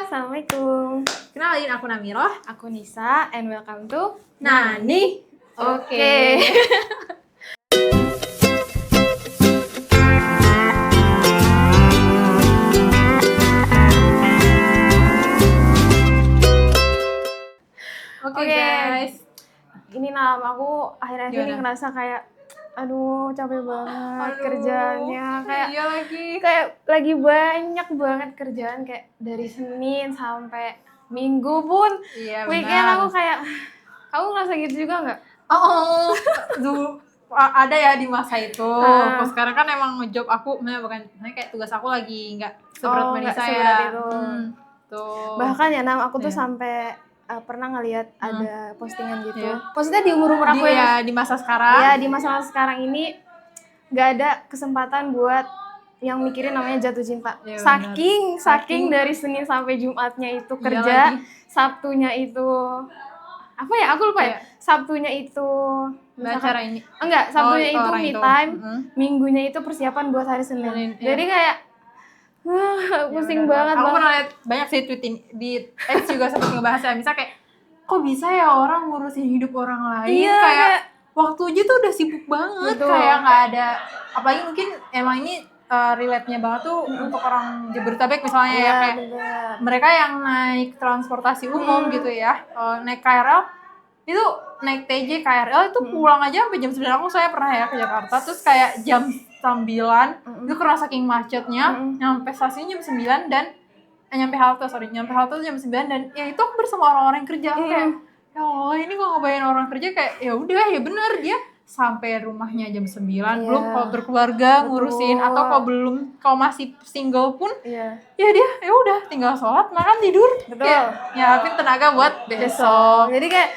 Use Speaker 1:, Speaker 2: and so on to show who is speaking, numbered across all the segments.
Speaker 1: Assalamualaikum.
Speaker 2: Kenalin, aku Namiroh.
Speaker 1: Aku Nisa and welcome to
Speaker 2: Nani.
Speaker 1: Oke.
Speaker 2: Oke guys.
Speaker 1: Ini aku akhir-akhir ini
Speaker 2: Gimana?
Speaker 1: ngerasa kayak aduh capek banget
Speaker 2: Aduh,
Speaker 1: kerjaannya, kayak
Speaker 2: iya lagi.
Speaker 1: kayak lagi banyak banget kerjaan, kayak dari Senin sampai Minggu pun
Speaker 2: Iya
Speaker 1: weekend
Speaker 2: benar.
Speaker 1: aku kayak, kamu ngerasa gitu juga nggak?
Speaker 2: Oh, dulu ada ya di masa itu.
Speaker 1: Ah.
Speaker 2: Kalau sekarang kan emang job aku, kayak tugas aku lagi nggak seberat
Speaker 1: Oh, nggak
Speaker 2: Manisa
Speaker 1: seberat
Speaker 2: ya.
Speaker 1: itu.
Speaker 2: Tuh.
Speaker 1: Bahkan ya aku tuh
Speaker 2: Iya.
Speaker 1: sampai pernah ngelihat ada postingan gitu.
Speaker 2: Iya.
Speaker 1: Maksudnya di umur aku
Speaker 2: di masa sekarang.
Speaker 1: ya di masa-masa sekarang ini nggak ada kesempatan buat yang mikirin namanya jatuh cinta.
Speaker 2: Iya,
Speaker 1: Saking dari Senin sampai Jumatnya itu
Speaker 2: Iya
Speaker 1: kerja,
Speaker 2: lagi.
Speaker 1: Sabtunya itu apa ya? Aku lupa ya.
Speaker 2: Iya.
Speaker 1: Sabtunya itu
Speaker 2: Acara ini.
Speaker 1: enggak, Sabtunya itu
Speaker 2: orang
Speaker 1: me
Speaker 2: itu.
Speaker 1: time, Minggunya itu persiapan buat hari Senin.
Speaker 2: Iya.
Speaker 1: Jadi kayak pusing banget.
Speaker 2: Aku pernah lihat banyak sih tweet di X juga sempat ngebahas ya, misalnya kayak kok bisa ya orang ngurusin hidup orang lain,
Speaker 1: Iya,
Speaker 2: kayak waktu aja tuh udah sibuk banget.
Speaker 1: Betul.
Speaker 2: Kayak nggak ada, apalagi mungkin emang ini relate-nya banget tuh untuk orang Jabodetabek misalnya ya, kayak
Speaker 1: bener.
Speaker 2: mereka yang naik transportasi umum gitu ya, naik KRL itu, naik TJ KRL itu pulang aja sampai jam 9. Aku saya pernah ya ke Jakarta, terus kayak jam 9 itu karena saking macetnya, nyampe stasiun jam 9 dan nyampe halte jam 9, dan ya itu aku bersama orang-orang yang kerja. Aku kayak ya Allah, ini kok ngebayangin orang kerja kayak ya udah ya benar, dia sampai rumahnya jam 9, belum kalau berkeluarga ngurusin, atau kalau masih single pun ya dia ya udah tinggal sholat, makan, tidur, kayak nyiapin tenaga buat besok.
Speaker 1: Jadi kayak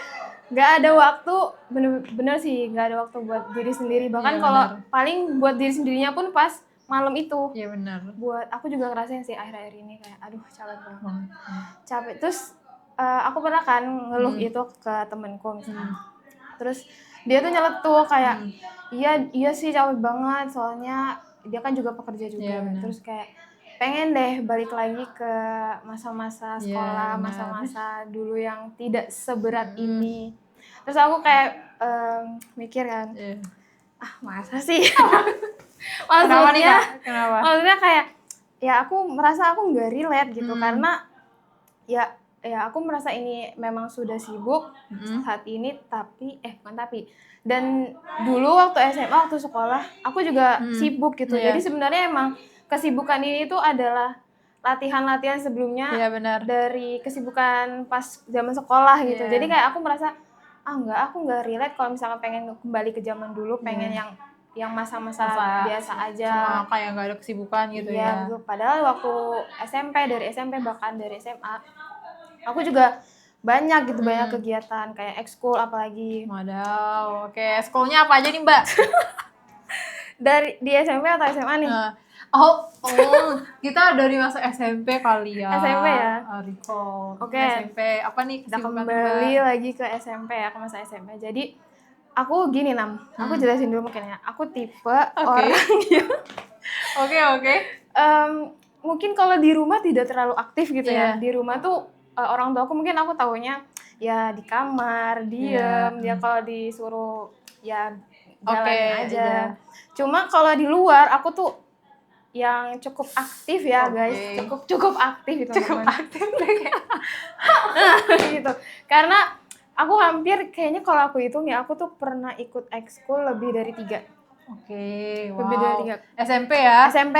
Speaker 1: nggak ada waktu, bener sih nggak ada waktu buat diri sendiri. Bahkan kalau paling buat diri sendirinya pun pas malam itu.
Speaker 2: Iya benar.
Speaker 1: Buat aku juga ngerasain sih akhir-akhir ini kayak aduh capek banget. Capek. Terus aku pernah kan ngeluh itu ke temenku misalnya. Terus dia tuh nyeletuk kayak iya sih capek banget, soalnya dia kan juga pekerja juga. Terus kayak pengen deh balik lagi ke masa-masa sekolah, masa-masa dulu yang tidak seberat ini. Terus aku kayak mikir kan, masa sih?
Speaker 2: Kenapa?
Speaker 1: Maksudnya kayak ya aku merasa aku nggak relate gitu, karena ya aku merasa ini memang sudah sibuk saat ini, dan dulu waktu SMA, waktu sekolah aku juga sibuk gitu. Jadi sebenarnya emang kesibukan ini tuh adalah latihan-latihan sebelumnya dari kesibukan pas zaman sekolah gitu. Jadi kayak aku merasa aku nggak relate kalau misalkan pengen kembali ke zaman dulu, pengen yang masa-masa biasa aja.
Speaker 2: Cuma kayak nggak ada kesibukan gitu ya.
Speaker 1: Iya, padahal waktu dari SMP bahkan dari SMA, aku juga banyak kegiatan kayak ekskul apalagi.
Speaker 2: Wadaw, oke, ekskulnya apa aja nih Mbak?
Speaker 1: Di SMP atau SMA nih?
Speaker 2: Kita dari masa SMP kali ya.
Speaker 1: SMP ya?
Speaker 2: Recall.
Speaker 1: Oke.
Speaker 2: SMP, apa nih
Speaker 1: Kita
Speaker 2: kesibukan
Speaker 1: kembali
Speaker 2: Mbak?
Speaker 1: lagi ke SMP ya, ke masa SMP. Jadi, aku gini aku jelasin dulu mungkin ya. Aku tipe orang yang
Speaker 2: Oke.
Speaker 1: Mungkin kalau di rumah tidak terlalu aktif gitu ya. Di rumah tuh orang tua aku mungkin aku taunya ya di kamar, diem. Dia kalau disuruh ya jalanin aja. Cuma kalau di luar aku tuh yang cukup aktif ya guys, cukup aktif gitu.
Speaker 2: Cukup aktif
Speaker 1: gitu. Karena aku hampir kayaknya kalau aku hitung ya, aku tuh pernah ikut ekskul lebih dari 3.
Speaker 2: Oke, wow.
Speaker 1: Lebih dari 3.
Speaker 2: SMP ya?
Speaker 1: SMP.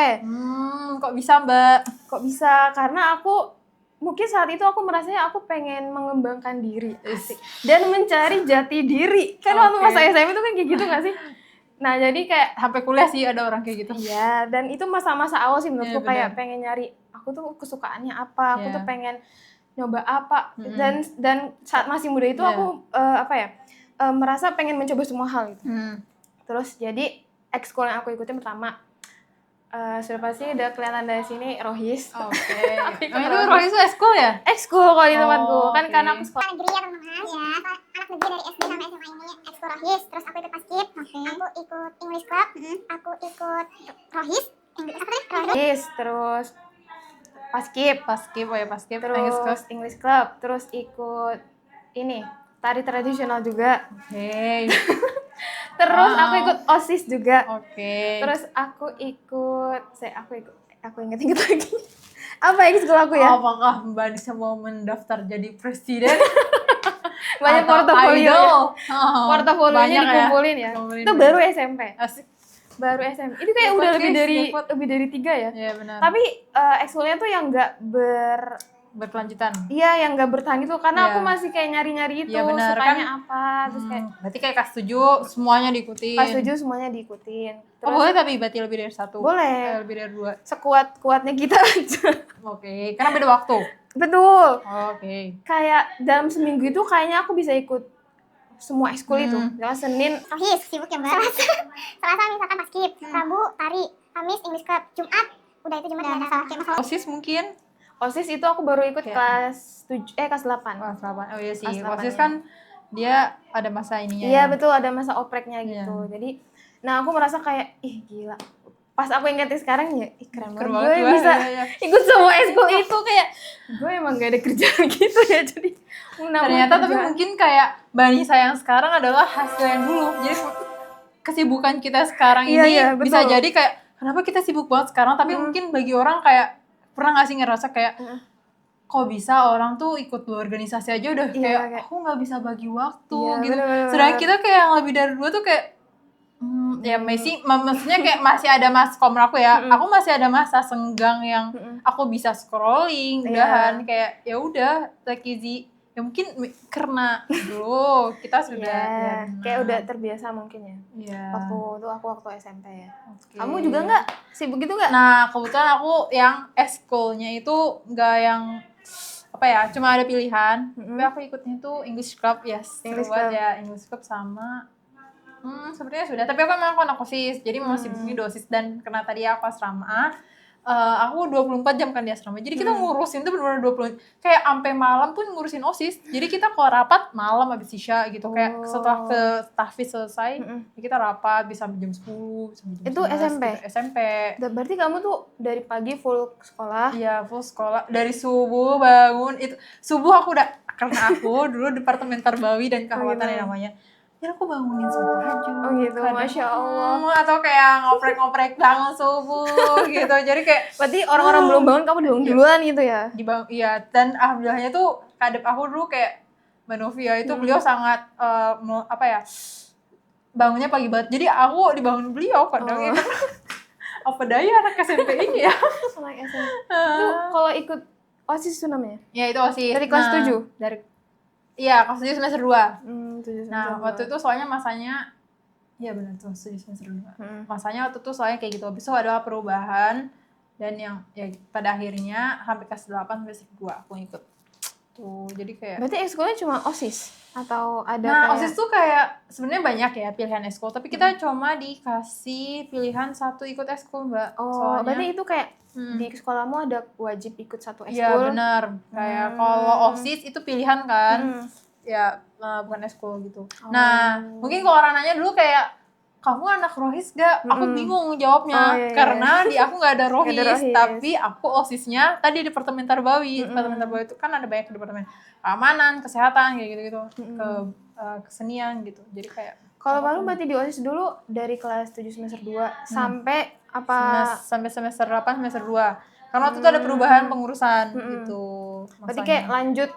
Speaker 2: Kok bisa Mbak?
Speaker 1: Kok bisa? Karena aku mungkin saat itu aku merasanya aku pengen mengembangkan diri dan mencari jati diri. Kan waktu masa SMP itu kan kayak gitu nggak sih? Nah jadi kayak
Speaker 2: sampai kuliah sih ada orang kayak gitu.
Speaker 1: Iya, dan itu masa-masa awal sih menurutku, kayak pengen nyari aku tuh kesukaannya apa, aku tuh pengen nyoba apa, dan saat masih muda itu aku merasa pengen mencoba semua hal gitu. Terus jadi ekskul yang aku ikutin pertama, sudah pasti udah kelihatan dari sini, Rohis.
Speaker 2: Oke. Itu Rohis itu ekskul ya?
Speaker 1: Ekskul kalau di tempatku, kan karena aku sekolah
Speaker 3: negeri ya teman-teman, anak negeri dari SD sampai SMA ini ekskul Rohis. Terus aku ikut paskib, aku ikut English Club, aku ikut Rohis,
Speaker 1: Rohis, terus paskib.
Speaker 2: Paskib, paskib.
Speaker 1: Terus English Club. Terus ikut ini, tari tradisional juga.
Speaker 2: Oke.
Speaker 1: Terus aku ikut OSIS juga.
Speaker 2: Oke.
Speaker 1: Terus aku inget-inget lagi. Apa ekskul aku ya?
Speaker 2: Apakah Mbak Anissa mau mendaftar jadi presiden?
Speaker 1: Banyak
Speaker 2: atau
Speaker 1: portofolio
Speaker 2: idol?
Speaker 1: ya.
Speaker 2: Oh,
Speaker 1: Portofolionya
Speaker 2: banyak
Speaker 1: dikumpulin ya.
Speaker 2: Dikumpulin
Speaker 1: Itu baru SMP.
Speaker 2: Asik.
Speaker 1: Baru SMP. Itu kayak
Speaker 2: Dapat,
Speaker 1: udah
Speaker 2: guys,
Speaker 1: lebih dari 3 ya.
Speaker 2: Iya benar.
Speaker 1: Tapi ekskulnya tuh yang enggak
Speaker 2: Berkelanjutan.
Speaker 1: Iya, yang nggak bertahan gitu karena
Speaker 2: Iya.
Speaker 1: aku masih kayak nyari-nyari itu
Speaker 2: Iya, benar.
Speaker 1: sukanya apa, terus kayak
Speaker 2: Berarti kayak kelas 7 semuanya diikutin.
Speaker 1: pas 7 semuanya diikutin.
Speaker 2: Oh, boleh tapi berarti lebih dari 1.
Speaker 1: Boleh.
Speaker 2: Lebih dari 2.
Speaker 1: Sekuat-kuatnya kita aja.
Speaker 2: Oke, karena beda waktu.
Speaker 1: Betul.
Speaker 2: Oke.
Speaker 1: Kayak dalam seminggu itu kayaknya aku bisa ikut semua ekskul itu. Dalam Senin
Speaker 3: Rohis, sibuk ya Mbak. Selasa misalkan paskib, Rabu tari, Kamis English Club, Jumat udah itu Jumat nggak ada kayak masalah.
Speaker 2: OSIS mungkin
Speaker 1: OSIS itu aku baru ikut
Speaker 2: Oke.
Speaker 1: kelas 8.
Speaker 2: kelas 8. Oh iya sih.
Speaker 1: Kelas 8
Speaker 2: OSIS
Speaker 1: ya.
Speaker 2: kan dia ada masa ininya.
Speaker 1: Iya
Speaker 2: ya.
Speaker 1: betul, ada masa opreknya gitu. Jadi nah aku merasa kayak ih gila. Pas aku ingetin sekarang ya, keren
Speaker 2: Keren
Speaker 1: banget gue
Speaker 2: banget,
Speaker 1: bisa
Speaker 2: iya.
Speaker 1: ikut semua ekskul itu kayak gue emang gak ada kerjaan gitu ya jadi
Speaker 2: Ternyata tapi mungkin kayak Mbak Anissa yang sekarang adalah hasil yang dulu. Jadi kesibukan kita sekarang
Speaker 1: Iya,
Speaker 2: ini
Speaker 1: iya,
Speaker 2: bisa
Speaker 1: betul.
Speaker 2: jadi kayak kenapa kita sibuk banget sekarang, tapi mungkin bagi orang kayak pernah nggak sih ngerasa kayak kok bisa orang tuh ikut dua organisasi aja udah
Speaker 1: Iya,
Speaker 2: kayak
Speaker 1: kayak-
Speaker 2: aku nggak bisa bagi waktu
Speaker 1: Iya,
Speaker 2: gitu.
Speaker 1: bener-bener.
Speaker 2: Sedangkan kita kayak yang lebih dari 2 tuh kayak ya maksudnya kayak masih ada kalau menurut aku ya, aku masih ada masa senggang yang aku bisa scrolling,
Speaker 1: Iya.
Speaker 2: udahan kayak ya udah take easy. Ya mungkin karena dulu kita sudah
Speaker 1: Iya,
Speaker 2: benar.
Speaker 1: kayak udah terbiasa mungkin ya
Speaker 2: Iya.
Speaker 1: waktu SMP ya.
Speaker 2: Oke.
Speaker 1: Kamu juga nggak sibuk gitu nggak?
Speaker 2: Nah, kebetulan aku yang eskulnya itu nggak yang apa ya, cuma ada pilihan. Tapi aku ikutnya itu English Club, yes.
Speaker 1: English
Speaker 2: Seru banget
Speaker 1: Club.
Speaker 2: ya, English Club sama sebenarnya sudah. Tapi aku memang anak OSIS, jadi memang sibuknya di OSIS. Dan karena tadi aku asrama, aku 24 jam kan di asrama. Jadi kita ngurusin tuh benar-benar 20 kayak sampai malam tuh ngurusin OSIS. Jadi kita kalau rapat malam habis isya gitu. Kayak setelah ke tahfiz selesai, ya kita rapat bisa sampai jam 10, sampai jam
Speaker 1: Itu
Speaker 2: 11
Speaker 1: SMP?
Speaker 2: gitu. SMP.
Speaker 1: Berarti kamu tuh dari pagi full sekolah.
Speaker 2: Iya, full sekolah. Dari subuh bangun itu. Subuh aku udah karena aku dulu departemen Tarbawi dan Kehawatan
Speaker 1: gitu.
Speaker 2: namanya. Ya aku bangunin sholat tahajud.
Speaker 1: Oh gitu,
Speaker 2: kadang,
Speaker 1: Masya Allah.
Speaker 2: atau kayak ngoprek-ngoprek bangun subuh gitu. Jadi kayak
Speaker 1: Berarti orang-orang belum bangun kamu bangun duluan gitu ya?
Speaker 2: iya, dan alhamdulillahnya tuh kadep aku dulu kayak Mbak Novia itu beliau sangat apa ya, bangunnya pagi banget. Jadi aku dibangun beliau kadang ya karena apa daya anak SMP ini ya.
Speaker 1: Anak SMP. Itu kalau ikut OSIS itu namanya?
Speaker 2: Ya itu OSIS.
Speaker 1: Dari kelas 7?
Speaker 2: Iya, kelas 7 semester 2.
Speaker 1: 7
Speaker 2: Nah, waktu itu soalnya masanya, iya benar tuh, 7 semester 2. Masanya waktu itu soalnya kayak gitu, habis itu ada perubahan, dan yang ya pada akhirnya sampai kelas 8 semester 2 aku ikut. Tuh, jadi kayak...
Speaker 1: Berarti ekskulnya cuma OSIS? Atau ada
Speaker 2: Nah,
Speaker 1: kayak...
Speaker 2: OSIS tuh kayak, sebenarnya banyak ya pilihan ekskul, tapi kita cuma dikasih pilihan 1 ikut ekskul, Mbak.
Speaker 1: Oh,
Speaker 2: Soalnya,
Speaker 1: berarti itu kayak di sekolahmu ada wajib ikut 1 ekskul?
Speaker 2: iya benar. Kayak kalau OSIS itu pilihan kan. Ya bukan ekskul gitu. Nah, mungkin kalau orang nanya dulu kayak kamu anak rohis gak? Aku bingung jawabnya.
Speaker 1: Iya.
Speaker 2: Karena di aku gak ada rohis,
Speaker 1: Nggak ada rohis.
Speaker 2: tapi aku OSISnya tadi departemen Tarbawi. Departemen Tarbawi itu kan ada banyak departemen keamanan, kesehatan kayak gitu-gitu, kesenian gitu. Jadi kayak
Speaker 1: Kalau kamu berarti di OSIS dulu dari kelas 7 semester 2 sampai apa?
Speaker 2: sampai semester 8 semester 2. Karena waktu itu ada perubahan pengurusan gitu.
Speaker 1: Berarti kayak lanjut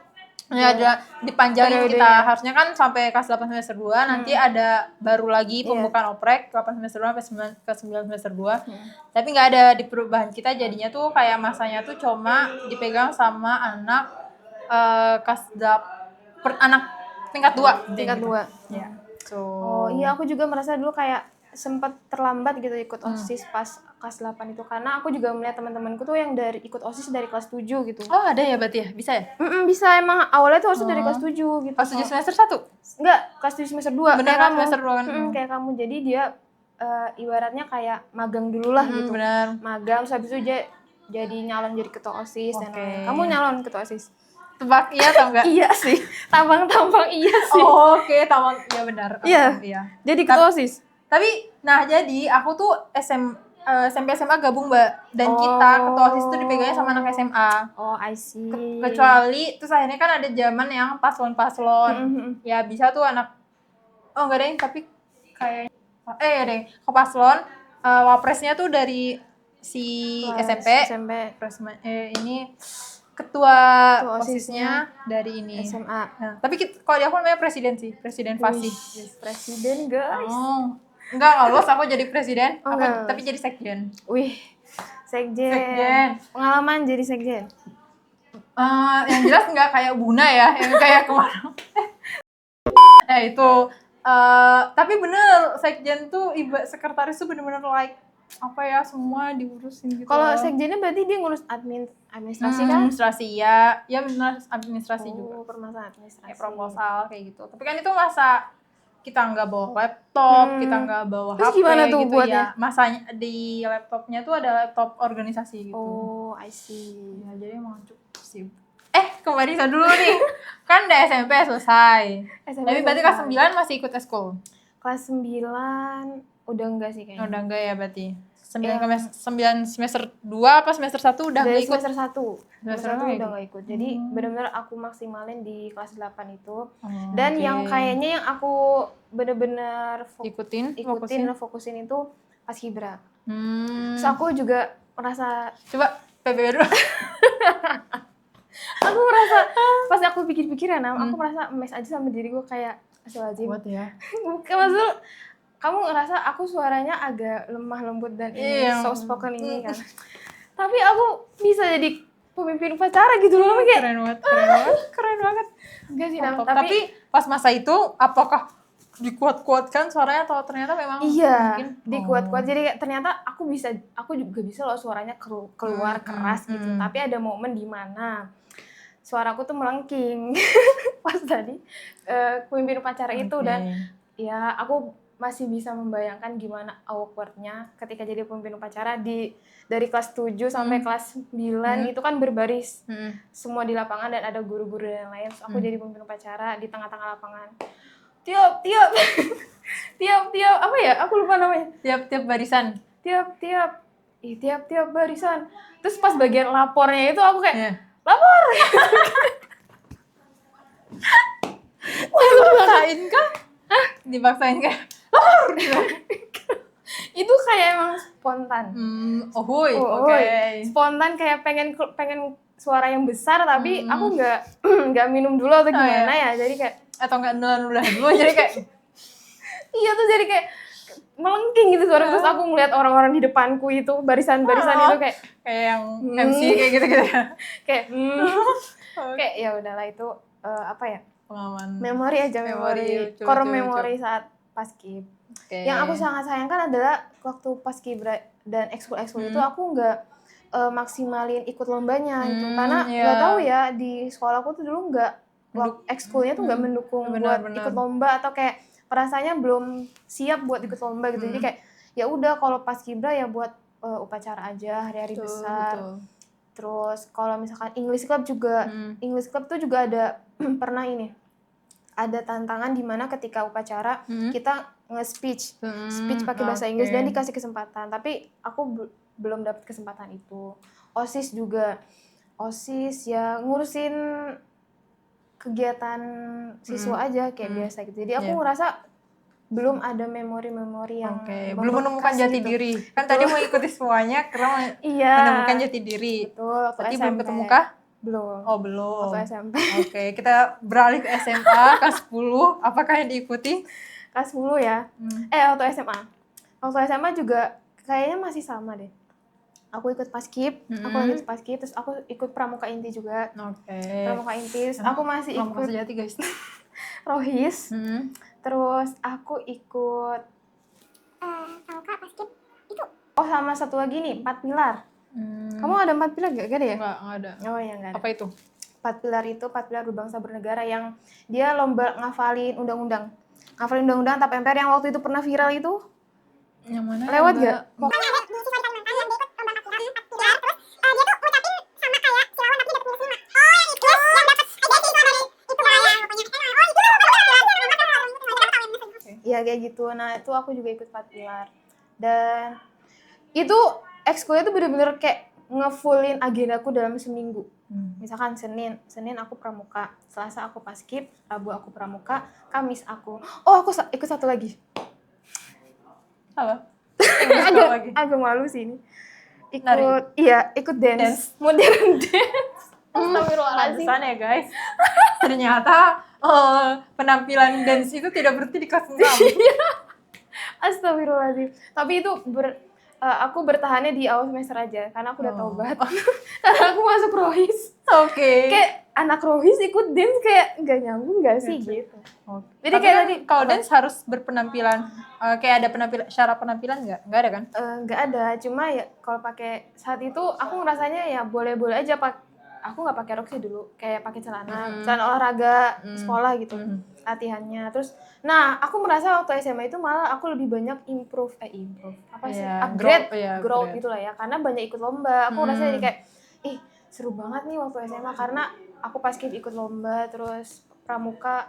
Speaker 2: Ya ada dipanjangin
Speaker 1: periodenya.
Speaker 2: kita, harusnya kan sampai kelas 8 semester 2, nanti ada baru lagi pembukaan oprek 8 semester 2 sampai ke 9 semester 2. Tapi nggak ada di perubahan kita, jadinya tuh kayak masanya tuh cuma dipegang sama anak anak tingkat 2.
Speaker 1: tingkat 2.
Speaker 2: Ya. So,
Speaker 1: Oh iya, aku juga merasa dulu kayak sempat terlambat gitu ikut OSIS pas kelas 8 itu. Karena aku juga melihat teman-temanku tuh yang ikut OSIS dari kelas 7 gitu.
Speaker 2: oh ada ya berarti ya? Bisa ya?
Speaker 1: Bisa, emang awalnya tuh harusnya dari kelas 7 gitu.
Speaker 2: Pas 7 semester 1?
Speaker 1: Enggak, kelas 7 semester 2.
Speaker 2: Bener kan semester 2 kan?
Speaker 1: Kayak kamu, jadi dia ibaratnya kayak magang dulu lah gitu.
Speaker 2: Benar.
Speaker 1: Magang, terus habis itu dia jadi nyalon jadi ketua OSIS dan
Speaker 2: Oke.
Speaker 1: lain-lain. Kamu nyalon ketua OSIS?
Speaker 2: Tebak iya atau enggak?
Speaker 1: Iya sih, tampang-tampang iya sih.
Speaker 2: Oh, oke, taman. Iya benar.
Speaker 1: Iya.
Speaker 2: Iya.
Speaker 1: Jadi ketua OSIS?
Speaker 2: Tapi, nah jadi aku tuh SMP SMA gabung Mbak, dan kita ketua OSIS itu dipegangnya sama anak SMA.
Speaker 1: Oh, I see.
Speaker 2: Kecuali terus akhirnya kan ada zaman yang paslon-paslon. Ya bisa tuh anak, oh enggak deh, tapi kayak ya deh, ke paslon wapresnya tuh dari si SMP. Ini ketua OSISnya dari ini
Speaker 1: SMA.
Speaker 2: Nah, tapi kalau di aku namanya presiden sih, presiden Fasih.
Speaker 1: Presiden guys.
Speaker 2: Oh, enggak lolos aku jadi presiden,
Speaker 1: Oh,
Speaker 2: aku
Speaker 1: enggak
Speaker 2: tapi jadi sekjen.
Speaker 1: Wih, sekjen.
Speaker 2: Sekjen.
Speaker 1: Pengalaman jadi sekjen.
Speaker 2: Yang jelas nggak kayak Buna ya, yang kayak kemana. Itu. Tapi bener, sekjen tuh sekretaris tuh bener-bener like apa ya, semua diurusin gitu.
Speaker 1: Kalau sekjennya berarti dia ngurus administrasi kan?
Speaker 2: Administrasi ya benar, administrasi juga.
Speaker 1: Permasalahan administrasi.
Speaker 2: Kayak proposal kayak gitu. Tapi kan itu masa kita nggak bawa laptop, kita nggak bawa
Speaker 1: Terus
Speaker 2: HP
Speaker 1: gimana tuh
Speaker 2: gitu
Speaker 1: buatnya?
Speaker 2: ya. Masanya di laptopnya tuh ada laptop organisasi gitu.
Speaker 1: Oh, I see.
Speaker 2: Ya, jadi emang cukup sih. Kembali dulu nih. Kan udah SMP selesai. Tapi berarti kelas 9 masih ikut eskul?
Speaker 1: Kelas 9 udah enggak sih kayaknya.
Speaker 2: Udah enggak ya berarti. 9
Speaker 1: Ya.
Speaker 2: 9 semester 2 apa semester 1 udah
Speaker 1: Dari
Speaker 2: enggak ikut?
Speaker 1: semester 1. Semester 1 udah
Speaker 2: ikut.
Speaker 1: enggak ikut. Jadi benar-benar aku maksimalin di kelas 8 itu.
Speaker 2: Oh,
Speaker 1: Dan
Speaker 2: oke.
Speaker 1: yang kayaknya yang aku benar-benar
Speaker 2: ikutin
Speaker 1: fokusin itu Paskibra.
Speaker 2: Hmm.
Speaker 1: Terus aku juga merasa,
Speaker 2: Coba PBB dulu.
Speaker 1: aku merasa pas aku pikir-pikir ya, aku merasa mes aja sama diri gue kayak astagfirullahaladzim.
Speaker 2: Kuat ya.
Speaker 1: Bukan, maksud kamu ngerasa aku suaranya agak lemah lembut dan ini soft spoken ini kan. Tapi aku bisa jadi pemimpin upacara gitu loh, kayak
Speaker 2: Keren banget.
Speaker 1: enggak sih,
Speaker 2: Tapi pas masa itu apakah dikuat-kuatkan suaranya atau ternyata memang
Speaker 1: iya,
Speaker 2: mungkin
Speaker 1: dikuat-kuat. Jadi kayak ternyata aku juga bisa loh suaranya keluar keras gitu. Tapi ada momen di mana suaraku tuh melengking pas tadi pemimpin upacara itu. Dan ya aku masih bisa membayangkan gimana awkwardnya ketika jadi pemimpin upacara dari kelas 7 sampai kelas 9 itu kan berbaris semua di lapangan dan ada guru-guru dan lain. Terus aku jadi pemimpin upacara di tengah-tengah lapangan. Tiap apa ya? Aku lupa namanya.
Speaker 2: Tiap barisan.
Speaker 1: Tiap barisan. Terus pas bagian lapornya itu aku kayak lapor.
Speaker 2: Dipaksain kah? Dipaksain kah?
Speaker 1: Itu kayak emang spontan.
Speaker 2: Oke.
Speaker 1: Spontan, kayak pengen suara yang besar, tapi aku nggak minum dulu atau gimana ya. Jadi kayak
Speaker 2: atau nggak nulan dulu, jadi kayak
Speaker 1: iya tuh, jadi kayak melengking gitu suara. Terus aku ngeliat orang-orang di depanku itu barisan-barisan itu kayak
Speaker 2: yang MC kayak gitu-gitu ya.
Speaker 1: kayak kayak ya udahlah, itu apa ya,
Speaker 2: pengalaman
Speaker 1: memori aja, core memori saat paskib. Yang aku sangat sayangkan adalah waktu paskibra dan ekskul itu aku nggak maksimalin ikut lombanya gitu, karena nggak tahu ya, di sekolahku tuh dulu nggak, ekskulnya tuh nggak mendukung buat ikut lomba, atau kayak rasanya belum siap buat ikut lomba gitu. Jadi kayak ya udah, kalau paskibra ya buat upacara aja hari-hari besar. Terus kalau misalkan English Club juga, English Club tuh juga ada pernah ada tantangan di mana ketika upacara kita nge-speech pakai bahasa Inggris dan dikasih kesempatan, tapi aku belum dapat kesempatan itu. OSIS juga, ya ngurusin kegiatan siswa aja kayak biasa gitu. Jadi aku ngerasa belum ada memori-memori yang
Speaker 2: belum menemukan jati diri. Kan tadi mau ikuti semuanya karena menemukan jati diri.
Speaker 1: Betul.
Speaker 2: Berarti belum ketemu kah?
Speaker 1: Belum.
Speaker 2: Oh, belum.
Speaker 1: Waktu SMP.
Speaker 2: Oke, kita beralih ke SMA kelas 10. Apakah yang diikuti?
Speaker 1: Kelas 10 ya. Waktu SMA. Waktu SMA juga kayaknya masih sama deh. Aku ikut paskib, terus aku ikut pramuka inti juga. Pramuka inti, terus aku masih ikut
Speaker 2: pramuka sejati, guys.
Speaker 1: Rohis. Terus aku ikut
Speaker 3: pramuka paskib itu.
Speaker 1: Oh, sama satu lagi nih, 4 pilar. Kamu ada 4 pilar gak ada ya?
Speaker 2: Enggak ada.
Speaker 1: Oh ya, enggak ada.
Speaker 2: Apa itu?
Speaker 1: 4 pilar itu 4 pilar berbangsa bernegara yang dia lomba ngafalin undang-undang. Ngafalin undang-undang TAP MPR yang waktu itu pernah viral itu.
Speaker 2: Yang mana?
Speaker 1: Lewat gak? Iya kayak gitu. Nah itu aku juga ikut 4 pilar. Dan itu ekskulnya tuh bener-bener kayak ngefullin agendaku dalam seminggu. Misalkan Senin aku pramuka, Selasa aku paskib, Rabu aku pramuka, Kamis aku aku ikut satu lagi.
Speaker 2: Apa?
Speaker 1: agak malu sih ini.
Speaker 2: Nari.
Speaker 1: Ikut dance. Modern dance. Astagfirullahaladzim.
Speaker 2: Pantesan ya guys. Ternyata penampilan dance itu tidak berhenti di kelas 6.
Speaker 1: Astagfirullahaladzim. Tapi itu aku bertahannya di awal semester aja karena aku udah taubat. Karena aku masuk Rohis.
Speaker 2: Oke.
Speaker 1: Kayak anak Rohis ikut dance kayak nggak nyambung nggak sih gitu.
Speaker 2: Jadi kayak tadi kalau dance harus berpenampilan kayak ada syarat penampilan nggak ada kan?
Speaker 1: Nggak ada, cuma ya kalau pakai saat itu aku ngerasanya ya boleh-boleh aja aku nggak pakai rok sih dulu, kayak pakai celana olahraga sekolah gitu latihannya. Terus aku merasa waktu SMA itu malah aku lebih banyak improve apa sih, upgrade grow gitu lah ya, karena banyak ikut lomba. Aku ngerasa jadi kayak seru banget nih waktu SMA karena aku paskib ikut lomba, terus pramuka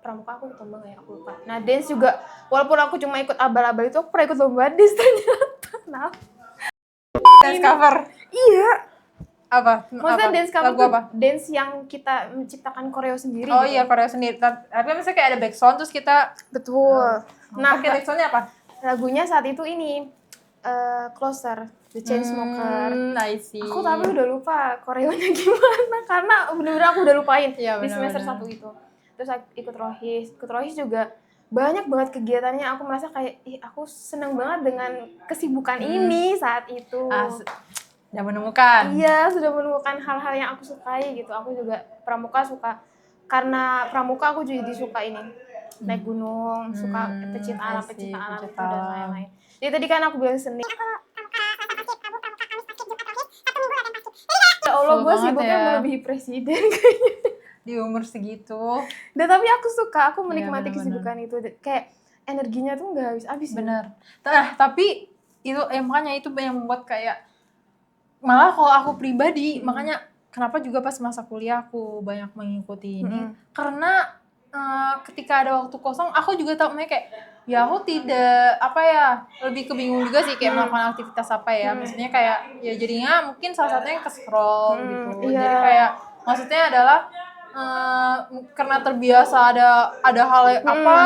Speaker 1: aku ikut lomba ya, aku lupa. Nah dance juga, walaupun aku cuma ikut abal-abal itu, aku pernah ikut lomba dance ternyata. Nah,
Speaker 2: Dance cover.
Speaker 1: iya.
Speaker 2: Apa?
Speaker 1: Maksudnya dance cover
Speaker 2: lagu
Speaker 1: tuh
Speaker 2: apa?
Speaker 1: dance yang kita menciptakan koreo sendiri.
Speaker 2: Oh
Speaker 1: gitu.
Speaker 2: iya, koreo sendiri. Tapi misalnya kayak ada backsound terus kita
Speaker 1: Betul.
Speaker 2: pakai backsoundnya apa?
Speaker 1: Lagunya saat itu ini Closer, The Chainsmokers.
Speaker 2: I see.
Speaker 1: Aku tapi udah lupa koreonya gimana karena bener-bener aku udah lupain di semester 1 itu. Terus aku ikut Rohis juga banyak banget kegiatannya. Aku merasa kayak aku seneng banget dengan kesibukan ini saat itu.
Speaker 2: Sudah menemukan.
Speaker 1: Iya, sudah menemukan hal-hal yang aku sukai gitu. Aku juga pramuka suka, karena pramuka aku jadi suka ini naik gunung, suka pecinta alam itu dan lain-lain. Jadi tadi kan aku bilang seni. Ya Allah, gue sibuknya melebihi presiden kayaknya.
Speaker 2: Di umur segitu.
Speaker 1: Dan tapi aku suka, aku menikmati kesibukan itu. Kayak energinya tuh nggak habis-habis.
Speaker 2: Bener. Tapi itu makanya itu yang membuat kayak malah kalau aku pribadi, makanya kenapa juga pas masa kuliah aku banyak mengikuti ini, karena ketika ada waktu kosong aku juga tahu kayak ya aku tidak lebih kebingung juga sih kayak melakukan aktivitas apa ya, maksudnya kayak ya jadinya mungkin salah satunya ke scroll gitu. Jadi kayak maksudnya adalah karena terbiasa ada hal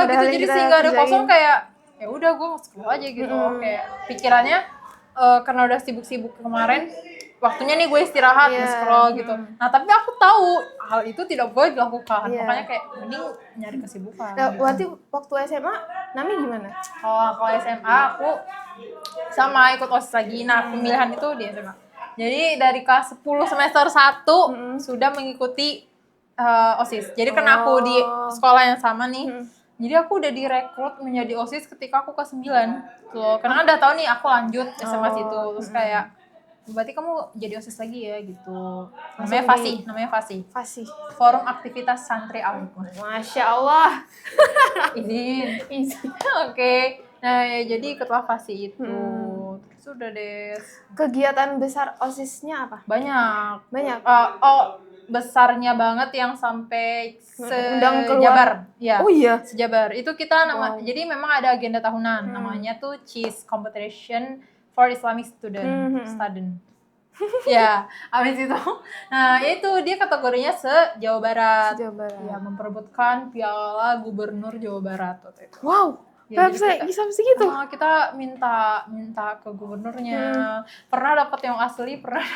Speaker 2: gitu, jadi sehingga ada kosong kayak ya udah gue scroll aja gitu. Kayak pikirannya karena udah sibuk-sibuk kemarin, waktunya nih gue istirahat, nge-scroll gitu. Nah tapi aku tahu hal itu tidak boleh dilakukan, makanya kayak mending nyari kesibukan.
Speaker 1: Nah, berarti waktu SMA Nami gimana?
Speaker 2: Kalau SMA aku sama ikut OSIS lagi. Nah pemilihan itu di SMA. Jadi dari kelas 10 semester 1 sudah mengikuti OSIS. Jadi karena aku di sekolah yang sama nih, jadi aku udah direkrut menjadi OSIS ketika aku kelas 9 loh. Karena udah tahu nih aku lanjut SMA situ. Terus kayak berarti kamu jadi OSIS lagi ya gitu. Namanya FASI. Forum Aktivitas Santri Al-Hikmah.
Speaker 1: Masya Allah.
Speaker 2: Izin. Oke. Nah ya jadi ikutlah FASI itu. Terus udah deh.
Speaker 1: Kegiatan besar OSIS-nya apa?
Speaker 2: Banyak. Besarnya banget yang sampai sejabar. Ya.
Speaker 1: Oh iya.
Speaker 2: Sejabar. Itu kita jadi memang ada agenda tahunan. Namanya tuh CIS, Competition for Islamic Student. Ya, habis itu. Nah, itu dia kategorinya se-Jawa Barat. Ya, memperebutkan Piala Gubernur Jawa Barat waktu itu.
Speaker 1: Wow.
Speaker 2: Ya,
Speaker 1: bisa segitu.
Speaker 2: Kita minta ke gubernurnya. Pernah dapat yang asli, pernah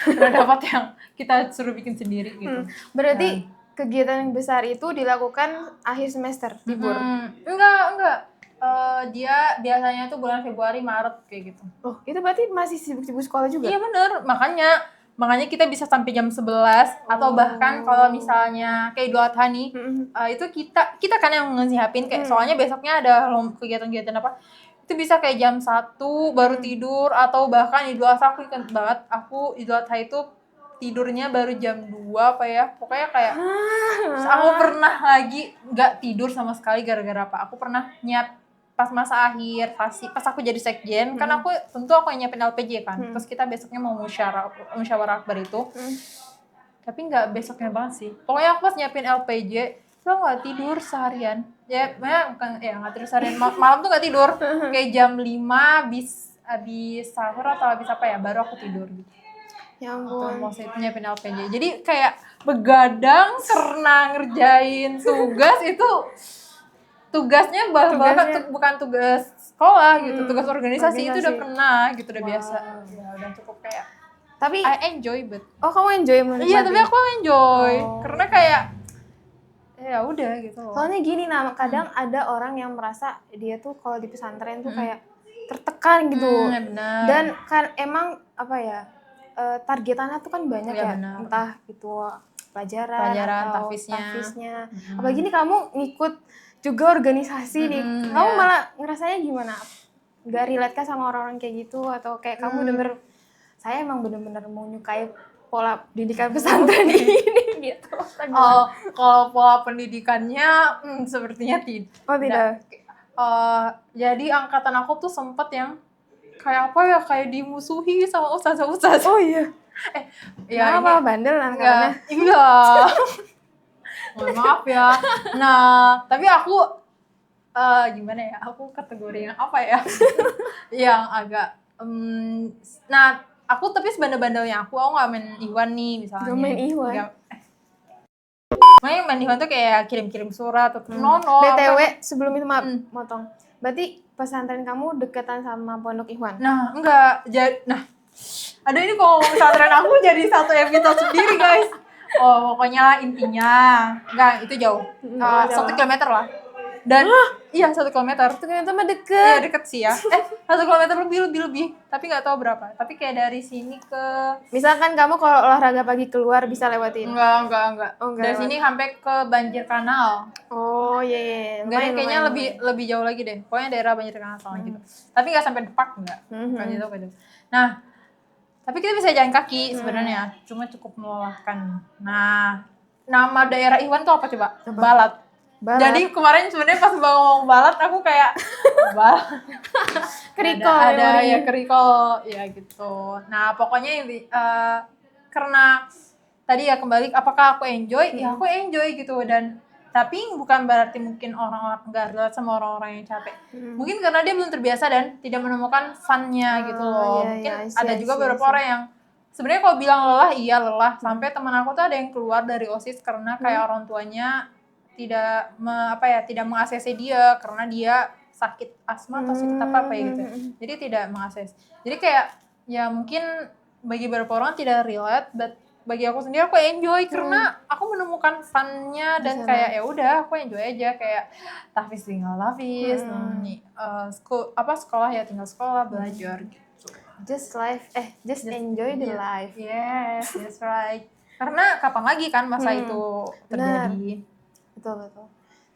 Speaker 2: dapat yang kita suruh bikin sendiri gitu.
Speaker 1: Berarti kegiatan yang besar itu dilakukan akhir semester, libur?
Speaker 2: Enggak. Dia biasanya tuh bulan Februari, Maret kayak gitu.
Speaker 1: Oh, itu berarti masih sibuk-sibuk sekolah juga?
Speaker 2: Iya bener, makanya kita bisa sampai jam 11 atau bahkan kalau misalnya kayak Idul Adha nih, itu kita kan yang ngesihapin kayak soalnya besoknya ada kegiatan-kegiatan apa, itu bisa kayak jam 1 baru tidur, atau bahkan Idul Adha aku ingat banget, aku Idul Adha itu tidurnya baru jam 2 pokoknya kayak aku pernah lagi nggak tidur sama sekali gara-gara apa, aku pernah pas masa akhir pas aku jadi sekjen, kan aku yang nyiapin LPJ kan, terus kita besoknya mau musyawarah akbar itu, tapi nggak besoknya banget sih, pokoknya aku pas nyiapin LPJ lo nggak tidur seharian, ya bukan ya nggak tidur seharian, malam tuh nggak tidur, kayak jam 5 sahur atau abis apa ya, baru aku tidur gitu.
Speaker 1: Ya
Speaker 2: Tuh,
Speaker 1: ampun.
Speaker 2: mau nyiapin LPJ. Jadi kayak begadang karena ngerjain tugas itu tugasnya bahkan bukan tugas sekolah gitu, tugas organisasi itu udah pernah gitu, udah biasa. Ya udah cukup kayak
Speaker 1: Tapi
Speaker 2: I enjoy but
Speaker 1: kamu enjoy menikmati?
Speaker 2: iya, tapi aku enjoy karena kayak ya udah gitu loh.
Speaker 1: Soalnya gini kadang ada orang yang merasa dia tuh kalau di pesantren tuh kayak tertekan gitu.
Speaker 2: Benar.
Speaker 1: Dan kan emang apa ya, targetannya tuh kan banyak ya,
Speaker 2: benar.
Speaker 1: entah itu pelajaran atau tafisnya. Apalagi nih kamu ngikut juga organisasi nih, kamu malah ngerasanya gimana? Gak relate kah sama orang-orang kayak gitu, atau kayak kamu saya emang bener-bener mau nyukai pola pendidikan pesantren ini gitu?
Speaker 2: Kalau pola pendidikannya sepertinya tidak.
Speaker 1: Oh tidak.
Speaker 2: Jadi angkatan aku tuh sempet yang kayak apa ya, kayak dimusuhi sama ustazah-ustazah.
Speaker 1: Oh iya.
Speaker 2: Ya
Speaker 1: apa bandel angkatannya?
Speaker 2: Iya. Mohon maaf ya. Nah, tapi aku gimana ya? Aku kategori yang apa ya? Yang agak nah, aku tapi sebandel-bandelnya aku nggak main Ihwan nih misalnya.
Speaker 1: Gak main Ihwan?
Speaker 2: Main Ihwan tuh kayak kirim-kirim surat atau
Speaker 1: BTW sebelum itu motong. Berarti pesantren kamu deketan sama pondok Ihwan?
Speaker 2: Nah, enggak. Aduh, ini kalau pesantren aku jadi satu episode sendiri guys. Pokoknya intinya enggak, itu jauh. 1 kilometer lah. Dan iya 1 kilometer.
Speaker 1: 1 kilometer mah deket.
Speaker 2: Iya deket sih ya. 1 kilometer lebih. Tapi nggak tahu berapa. Tapi kayak dari sini ke.
Speaker 1: Misalkan kamu kalau olahraga pagi keluar bisa lewatin.
Speaker 2: Enggak.
Speaker 1: Oh, enggak
Speaker 2: dari
Speaker 1: lewat.
Speaker 2: sini sampai ke Banjir Kanal.
Speaker 1: Oh iya.
Speaker 2: Enggak deh, kayaknya lebih jauh lagi deh. Pokoknya daerah Banjir Kanal gitu. Tapi nggak sampai Depak enggak. Kayak gitu. Nah, tapi kita bisa jalan kaki sebenarnya. Cuma cukup melelahkan. Nah, nama daerah Ihwan tuh apa coba? Balat. Jadi kemarin sebenarnya pas Mbak ngomong Balat, aku kayak
Speaker 1: kerikol
Speaker 2: ada ya kerikol ya gitu. Nah pokoknya karena tadi ya kembali, apakah aku enjoy? Ya aku enjoy gitu. Dan tapi bukan berarti mungkin orang-orang nggak relate sama orang-orang yang capek. Mungkin karena dia belum terbiasa dan tidak menemukan fun-nya gitu loh. Mungkin ada juga beberapa orang yang sebenarnya kalau bilang lelah, iya lelah. Sampai teman aku tuh ada yang keluar dari OSIS karena kayak orang tuanya tidak meng-ACC dia karena dia sakit asma atau sakit apa ya gitu. Jadi tidak meng-ACC. Jadi kayak ya mungkin bagi beberapa orang tidak relate, but bagi aku sendiri aku enjoy karena aku menemukan fun-nya dan kayak ya udah aku enjoy aja, kayak tahfiz tinggal tahfiz, sekolah ya tinggal sekolah, belajar gitu.
Speaker 1: Just enjoy the life.
Speaker 2: Yes, that's right. Karena kapan lagi kan masa itu terjadi.
Speaker 1: Betul.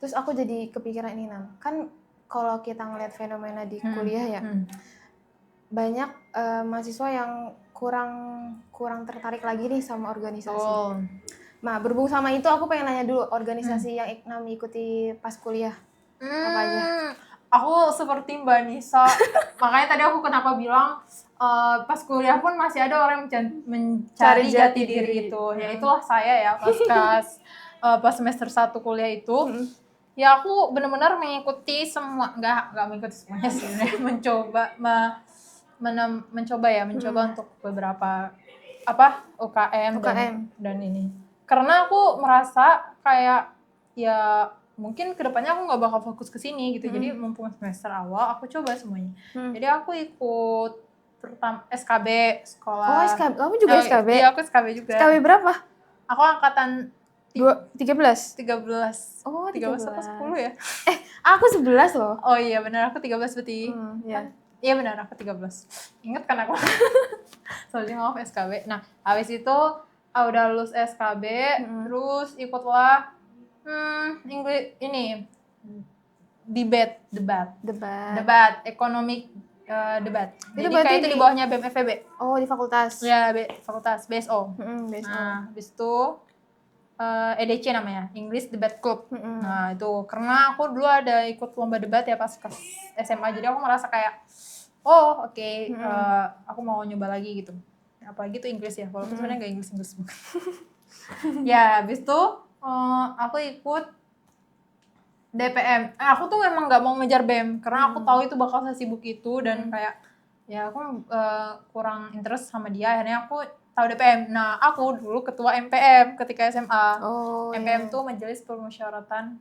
Speaker 1: Terus aku jadi kepikiran ini kan kalau kita ngeliat fenomena di kuliah ya, banyak mahasiswa yang kurang tertarik lagi nih sama organisasi. Nah berhubung sama itu aku pengen nanya dulu, organisasi yang Iknam ikuti pas kuliah apa aja?
Speaker 2: Aku seperti Mbak Nisa, makanya tadi aku kenapa bilang pas kuliah pun masih ada orang yang mencari jati diri itu. Ya itulah saya ya pas semester 1 kuliah itu. Ya aku benar-benar mengikuti semua, enggak mengikuti semuanya sebenarnya, mencoba untuk beberapa UKM. Dan ini. Karena aku merasa kayak ya mungkin kedepannya aku nggak bakal fokus ke sini gitu. Jadi mumpung semester awal aku coba semuanya. Jadi aku ikut pertama SKB sekolah.
Speaker 1: Oh SKB, kamu juga SKB?
Speaker 2: Iya aku SKB juga.
Speaker 1: SKB berapa?
Speaker 2: Aku angkatan
Speaker 1: 13?
Speaker 2: 13.
Speaker 1: Oh
Speaker 2: 13 atau 10 ya?
Speaker 1: Aku 11 loh.
Speaker 2: Oh iya benar, aku 13 berarti. Iya benar, aku 13. Ingat kan aku? Soalnya maaf SKB. Nah, habis itu udah lulus SKB, terus ikutlah debat, economic debat. Jadi kayak itu di bawahnya BEM FEB.
Speaker 1: Oh, di fakultas.
Speaker 2: Ya, fakultas BSO.
Speaker 1: BSO.
Speaker 2: Nah, habis itu EDC namanya, English Debate Club. Nah, itu karena aku dulu ada ikut lomba debat ya pas ke SMA. Jadi aku merasa kayak aku mau nyoba lagi gitu. Apalagi tuh Inggris ya, walaupun sebenarnya gak Inggris banget. Ya, habis itu aku ikut DPM. Aku tuh memang gak mau ngejar BEM karena aku tahu itu bakal sesibuk itu dan kayak ya aku kurang interest sama dia, akhirnya aku tahu DPM. Nah aku dulu ketua MPM ketika SMA.
Speaker 1: Oh,
Speaker 2: MPM
Speaker 1: iya.
Speaker 2: tuh Majelis Permusyawaratan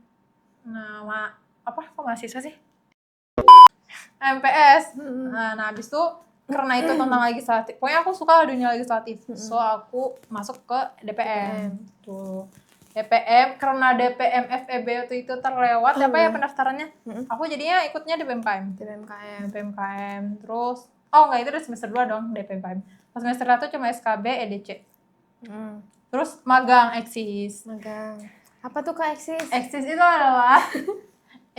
Speaker 2: kok mahasiswa sih? MPS. Nah habis itu karena itu tentang legislatif, pokoknya aku suka dunia legislatif, so aku masuk ke DPM. Tuh DPM, karena DPM FEB itu terlewat apa ya pendaftarannya, aku jadinya ikutnya DPMKM. Terus enggak, itu udah semester 2 dong DPMKM. Pas semester 1 cuma SKB EDC. Terus magang eksis.
Speaker 1: Apa tuh Kak eksis?
Speaker 2: Eksis itu adalah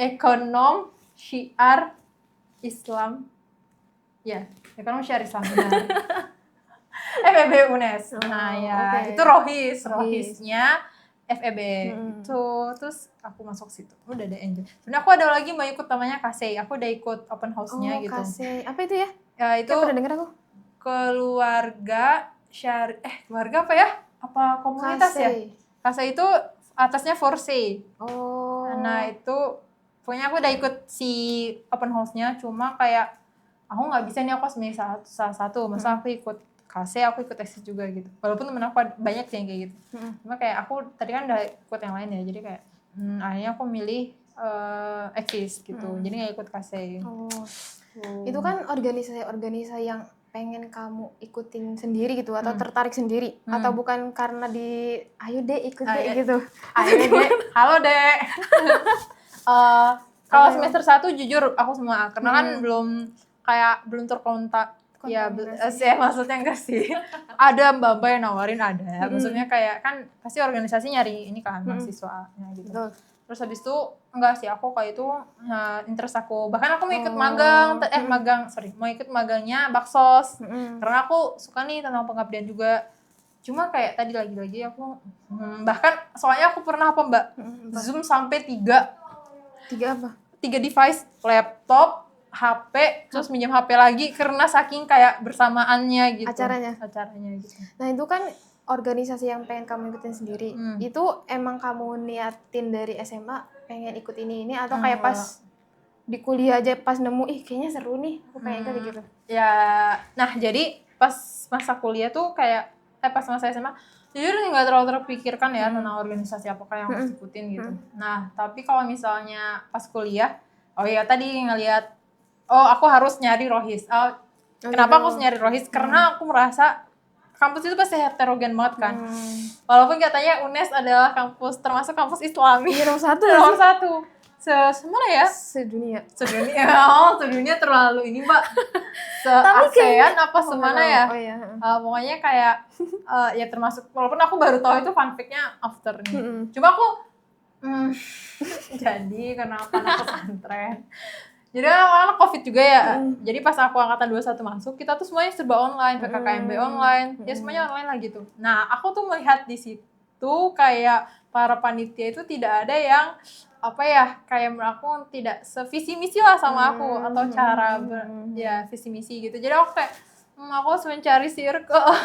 Speaker 2: ekonom syiar Islam. Ya, ekonom syiar Islam benar. FEB UNES. Nah ya, itu rohisnya FEB itu. Terus aku masuk situ. Udah deh enjoy. Sebenarnya aku ada lagi mau ikut namanya KSEI. Aku udah ikut open house-nya gitu.
Speaker 1: KSEI. Apa itu ya?
Speaker 2: Ya itu
Speaker 1: Kayak pernah denger aku.
Speaker 2: Keluarga keluarga apa ya? Apa komunitas ya? KSEI itu atasnya Forsay. Nah itu pokoknya aku udah ikut si open house-nya, cuma kayak aku nggak bisa nih, aku harus milih salah satu. Masa aku ikut KC, aku ikut eksis juga gitu. Walaupun temen aku banyak sih yang kayak gitu. Cuma kayak aku tadi kan udah ikut yang lain ya, jadi kayak akhirnya aku milih eksis gitu. Jadi nggak ikut KC.
Speaker 1: Itu kan organisasi yang pengen kamu ikutin sendiri gitu, atau tertarik sendiri, atau bukan karena ayo deh ikut deh gitu.
Speaker 2: Ayo deh, halo deh. Kalau semester 1 jujur aku semua, karena kan belum terkontak. Ya, maksudnya enggak sih. Ada mbak-mbak yang nawarin, ada. Maksudnya kayak kan pasti organisasi nyari ini kan mahasiswanya gitu. Terus habis itu enggak sih, aku kayak itu interest aku. Bahkan aku mau ikut mau ikut magangnya Baksos. Karena aku suka nih tentang pengabdian juga. Cuma kayak tadi lagi-lagi aku bahkan soalnya aku pernah Zoom sampai 3 device, laptop, HP, terus minjem HP lagi karena saking kayak bersamaannya gitu. Acaranya gitu.
Speaker 1: Nah itu kan organisasi yang pengen kamu ikutin sendiri. Itu emang kamu niatin dari SMA pengen ikut ini atau kayak pas di kuliah aja pas nemu kayaknya seru nih aku pengen ikut gitu.
Speaker 2: Ya, nah jadi pas masa kuliah tuh kayak pas masa SMA jujur nggak terlalu terpikirkan ya tentang organisasi apakah yang harus ikutin gitu. Nah tapi kalau misalnya pas kuliah, tadi ngelihat aku harus nyari rohis. Kenapa aku harus nyari rohis? Karena aku merasa kampus itu pasti heterogen banget kan. Walaupun katanya UNES adalah kampus termasuk kampus Islami.
Speaker 1: Nomor 1.
Speaker 2: Semana ya?
Speaker 1: Sedunia.
Speaker 2: Sedunia terlalu ini mbak. Se-ASEAN apa semana ya? Pokoknya kayak ya termasuk, walaupun aku baru tahu itu fun fact-nya after nih. Cuma aku jadi kenapa anak pesantren. Jadi awalnya COVID juga ya. Jadi pas aku angkatan 21 masuk, kita tuh semuanya serba online, PKKMB online. Ya semuanya online lah gitu. Nah, aku tuh melihat di situ kayak para panitia itu tidak ada yang kayak aku tidak sevisi misi lah sama aku, atau cara visi misi gitu. Jadi aku kayak aku harus mencari circle.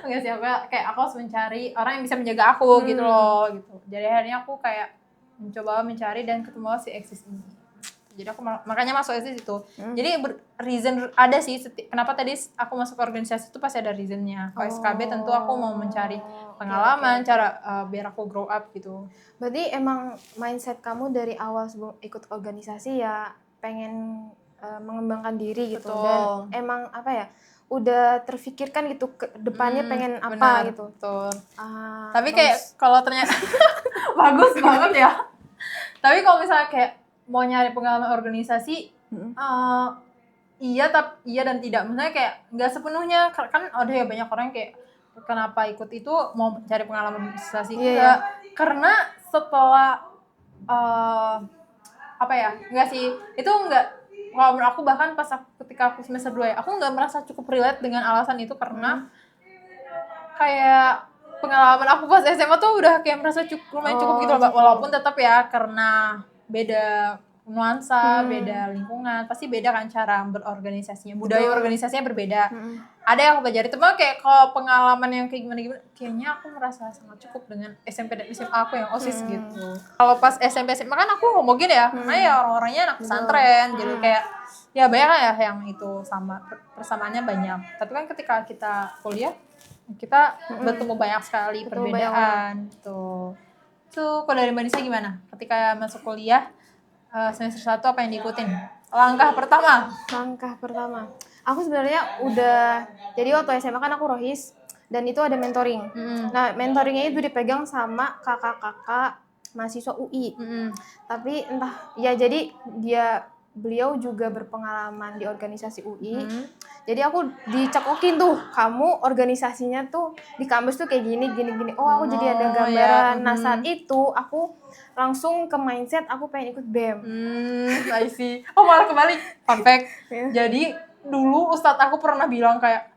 Speaker 2: Enggak siapa, kayak aku harus mencari orang yang bisa menjaga aku gitu loh gitu. Jadi akhirnya aku kayak mencoba mencari dan ketemu si eksis ini. Jadi aku makanya masuk eksis itu. Jadi reason ada sih kenapa tadi aku masuk organisasi itu pasti ada reasonnya. Kalau SKB tentu aku mau mencari pengalaman, cara biar aku grow up gitu.
Speaker 1: Berarti emang mindset kamu dari awal sebelum ikut organisasi ya pengen mengembangkan diri gitu.
Speaker 2: Betul.
Speaker 1: Dan emang udah terfikirkan gitu ke depannya pengen apa gitu.
Speaker 2: Betul. Tapi kayak kalau ternyata bagus banget ya. Tapi kalau misalnya kayak mau nyari pengalaman organisasi, iya dan tidak. Maksudnya kayak nggak sepenuhnya, kan ada ya banyak orang kayak kenapa ikut itu mau cari pengalaman organisasi. Karena setelah nggak sih, itu nggak, kalau menurut aku bahkan ketika aku semester 2 aku nggak merasa cukup relate dengan alasan itu, karena kayak pengalaman aku pas SMA tuh udah kayak merasa lumayan cukup gitu loh, walaupun tetap ya karena beda nuansa, beda lingkungan, pasti beda kan cara berorganisasinya, budaya
Speaker 1: Betul.
Speaker 2: organisasinya berbeda. Ada yang aku pelajari, cuma kayak kalau pengalaman yang kayak gimana-gimana, kayaknya aku merasa sangat cukup dengan SMP dan SMA aku yang OSIS gitu. Kalau pas SMP SMA kan aku homogen ya, karena ya orang-orangnya anak pesantren, jadi kayak ya banyak kan ya yang itu sama, persamaannya banyak. Tapi kan ketika kita kuliah, kita bertemu banyak sekali
Speaker 1: Betul,
Speaker 2: perbedaan tuh. Tuh, kalau dari Mbak Nisa gimana? Ketika masuk kuliah, semester 1 apa yang diikutin? Langkah pertama.
Speaker 1: Aku sebenarnya udah, jadi waktu SMA kan aku rohis dan itu ada mentoring. Nah, mentoringnya itu dipegang sama kakak-kakak mahasiswa UI. Tapi entah ya, jadi beliau juga berpengalaman di organisasi UI. Jadi aku dicekokin tuh, kamu organisasinya tuh di kampus tuh kayak gini. Oh, aku jadi ada gambaran. Nah, saat itu aku langsung ke mindset aku pengen ikut BEM.
Speaker 2: I see. Oh, malah kebalik. Fun fact. Jadi dulu ustadz aku pernah bilang kayak,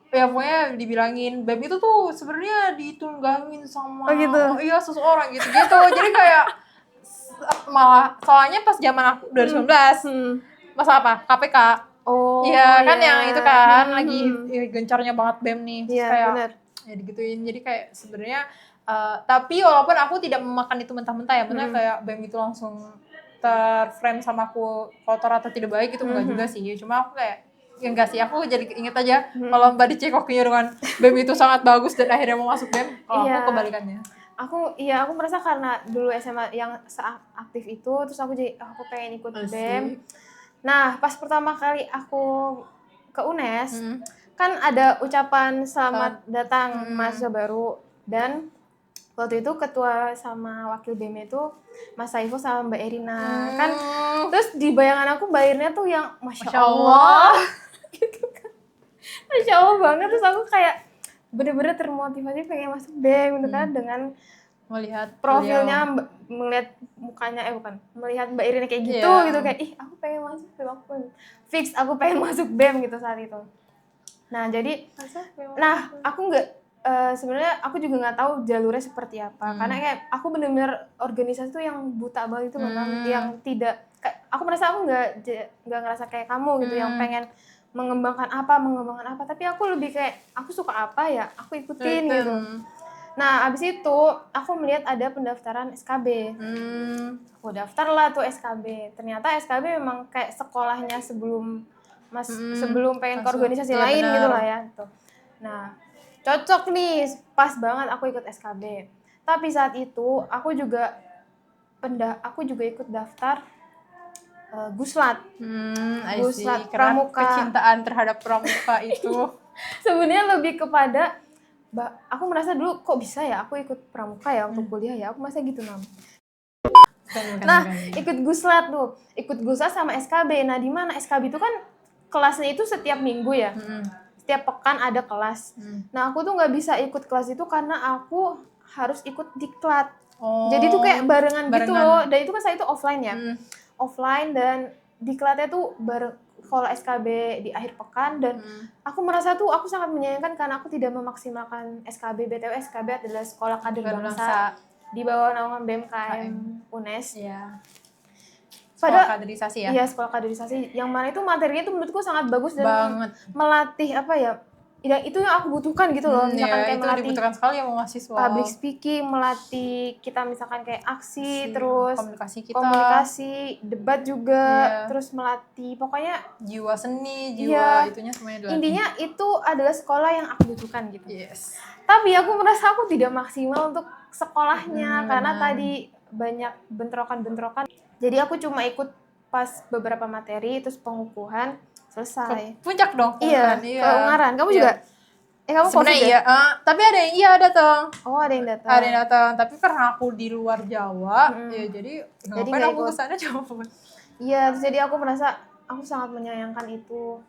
Speaker 2: ya pokoknya dibilangin BEM itu tuh sebenarnya ditunggangin sama iya seseorang gitu. Jadi kayak malah soalnya pas zaman aku 2019 masa apa? KPK.
Speaker 1: Oh,
Speaker 2: iya kan yang itu kan lagi gencarnya banget BEM nih. Terus kayak
Speaker 1: bener.
Speaker 2: ya digituin. Jadi kayak sebenarnya tapi walaupun aku tidak memakan itu mentah-mentah ya, benar kayak BEM itu langsung terframe sama aku kotor atau tidak baik itu enggak juga sih. Cuma aku kayak ya enggak sih, aku jadi inget aja kalau Mbak dicekokinya dengan BEM itu sangat bagus dan akhirnya mau masuk BEM. Kalau aku kebalikannya.
Speaker 1: Aku merasa karena dulu SMA yang seaktif itu, terus aku pengen ikut BEM. Nah, pas pertama kali aku ke UNES, kan ada ucapan selamat datang mahasiswa baru, dan waktu itu ketua sama wakil BEM itu Mas Saiful sama Mbak Erina. Kan terus di bayangan aku Mbak Erina tuh yang Masya Allah. Gitu kan. Masya Allah banget, terus aku kayak bener-bener termotivasi pengen masuk BEM gitu kan, dengan
Speaker 2: melihat
Speaker 1: profilnya, melihat mukanya, melihat Mbak Irina kayak gitu, gitu kayak aku pengen masuk BEM, aku pengen masuk BEM gitu saat itu. Nah, jadi aku nggak sebenarnya aku juga nggak tahu jalurnya seperti apa, karena kayak aku bener-bener organisasi tuh yang buta banget itu yang tidak, aku merasa aku nggak ngerasa kayak kamu gitu, yang pengen mengembangkan apa, tapi aku lebih kayak aku suka apa ya aku ikutin gitu. Nah, abis itu aku melihat ada pendaftaran SKB. Aku daftar lah tuh SKB. Ternyata SKB memang kayak sekolahnya sebelum sebelum pengen ke organisasi lain gitu lah ya. Tuh. Nah, cocok nih, pas banget aku ikut SKB. Tapi saat itu aku juga ikut daftar Guslat.
Speaker 2: Guslat Pramuka. Kecintaan terhadap Pramuka itu
Speaker 1: sebenarnya lebih kepada aku merasa dulu kok bisa ya aku ikut pramuka ya untuk kuliah ya, aku merasa gitu ikut Guslat tuh, ikut Guslat sama SKB. Nah, di mana SKB itu kan kelasnya itu setiap minggu ya, setiap pekan ada kelas. Nah, aku tuh nggak bisa ikut kelas itu karena aku harus ikut diklat. Jadi tuh kayak barengan gitu loh, dan itu kan saya itu offline ya, offline, dan diklatnya tuh kalau SKB di akhir pekan, dan aku merasa tuh aku sangat menyayangkan karena aku tidak memaksimalkan SKB. BTW SKB adalah sekolah kader bangsa di bawah naungan BMKM UNES.
Speaker 2: Sekolah kaderisasi ya?
Speaker 1: Iya, sekolah kaderisasi, yang mana itu materinya tuh menurutku sangat bagus dan melatih itu yang aku butuhkan gitu loh. Misalkan kayak
Speaker 2: itu
Speaker 1: melatih
Speaker 2: dibutuhkan sekali ya mahasiswa.
Speaker 1: Public speaking, melatih kita misalkan kayak aksi, terus komunikasi, debat juga, terus melatih pokoknya
Speaker 2: jiwa seni, jiwa itunya semuanya dilatih.
Speaker 1: Intinya itu adalah sekolah yang aku butuhkan gitu. Tapi aku merasa aku tidak maksimal untuk sekolahnya karena tadi banyak bentrokan. Jadi aku cuma ikut pas beberapa materi, terus pengukuhan selesai.
Speaker 2: Puncak dong.
Speaker 1: Iya, ke Ungaran. Kamu juga? Kamu
Speaker 2: sebenarnya iya, tapi ada yang datang.
Speaker 1: Oh, ada yang datang.
Speaker 2: Ada yang datang, tapi karena aku di luar Jawa, ya jadi ngapain aku kesana coba.
Speaker 1: Iya, jadi aku merasa aku sangat menyayangkan itu.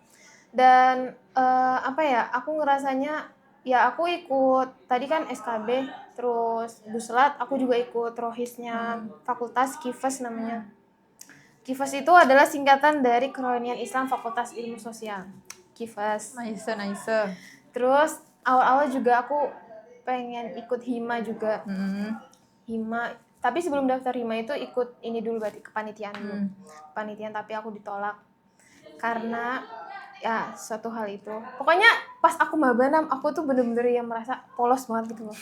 Speaker 1: Dan aku ngerasanya ya aku ikut tadi kan SKB, terus Guslat, aku juga ikut rohisnya fakultas Kifas namanya. Kifas itu adalah singkatan dari Kerohanian Islam Fakultas Ilmu Sosial. Kifas.
Speaker 2: Nice. Terus
Speaker 1: awal-awal juga aku pengen ikut Hima juga. Hima, Tapi sebelum daftar hima itu ikut ini dulu berarti kepanitiaan dulu. Kepanitiaan tapi aku ditolak karena ya suatu hal itu. Pokoknya pas aku maba 6 aku tuh bener-bener yang merasa polos banget gitu loh.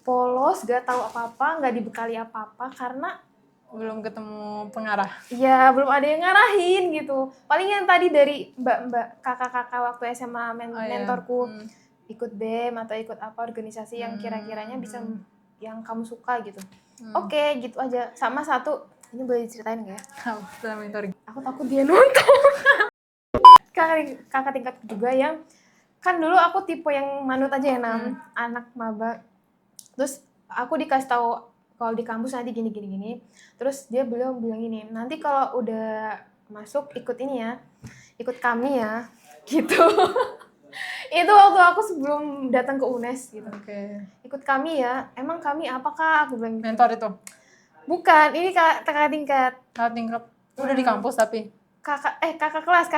Speaker 1: Polos, gak tahu apa-apa, gak dibekali apa-apa karena
Speaker 2: Belum ketemu pengarah.
Speaker 1: ya belum ada yang ngarahin gitu. Paling yang tadi dari mbak-mbak, kakak-kakak waktu SMA mentorku ikut BEM atau ikut apa organisasi yang kira-kiranya bisa yang kamu suka gitu. Oke, gitu aja. Sama satu, ini boleh diceritain gak ya?
Speaker 2: Setelah mentoring.
Speaker 1: Aku takut dia nonton. kakak tingkat juga yang kan dulu aku tipe yang manut aja ya anak maba. Terus aku dikasih tahu kalau di kampus nanti gini. Terus dia bilang ini, nanti kalau udah masuk ikut ini ya, ikut kami ya, gitu. Itu waktu aku sebelum datang ke UNES gitu. Ikut kami ya, emang kami apakah aku bilang gitu.
Speaker 2: Mentor itu?
Speaker 1: Bukan, ini kakak tingkat.
Speaker 2: Kakak tingkat udah di kampus tapi?
Speaker 1: Kakak kelas,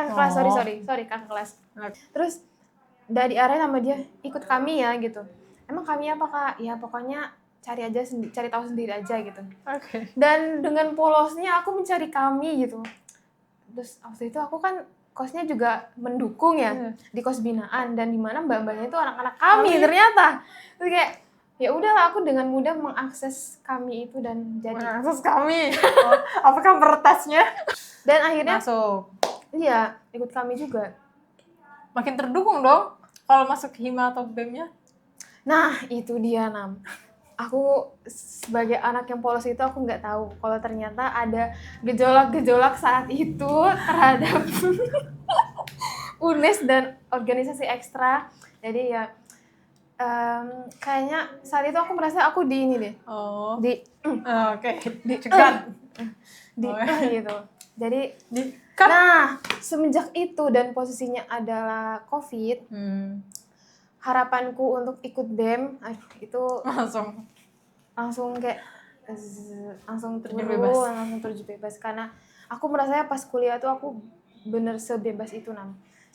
Speaker 1: sorry kakak kelas. Terus udah diarahin sama dia, ikut kami ya gitu. Emang kami apa kak? Ya pokoknya cari tahu sendiri aja gitu. Dan dengan polosnya aku mencari kami gitu. Terus waktu itu aku kan kosnya juga mendukung ya di kos binaan dan dimana mbak-mbaknya itu anak-anak kami ternyata. Terus kayak ya udahlah aku dengan mudah mengakses kami itu dan jadi
Speaker 2: mengakses kami. Apakah bertasnya?
Speaker 1: Dan akhirnya
Speaker 2: masuk.
Speaker 1: Iya, ikut kami juga.
Speaker 2: Makin terdukung dong kalau masuk hima atau BEM-nya.
Speaker 1: Nah, itu dia Nam. Aku sebagai anak yang polos itu aku nggak tahu kalau ternyata ada gejolak-gejolak saat itu terhadap UNES dan organisasi ekstra. Jadi ya kayaknya saat itu aku merasa aku di ini deh.
Speaker 2: Dicegat.
Speaker 1: Gitu. Jadi nah, semenjak itu dan posisinya adalah COVID, harapanku untuk ikut BEM, itu langsung kayak langsung terjun bebas karena aku merasa pas kuliah tuh aku bener sebebas itu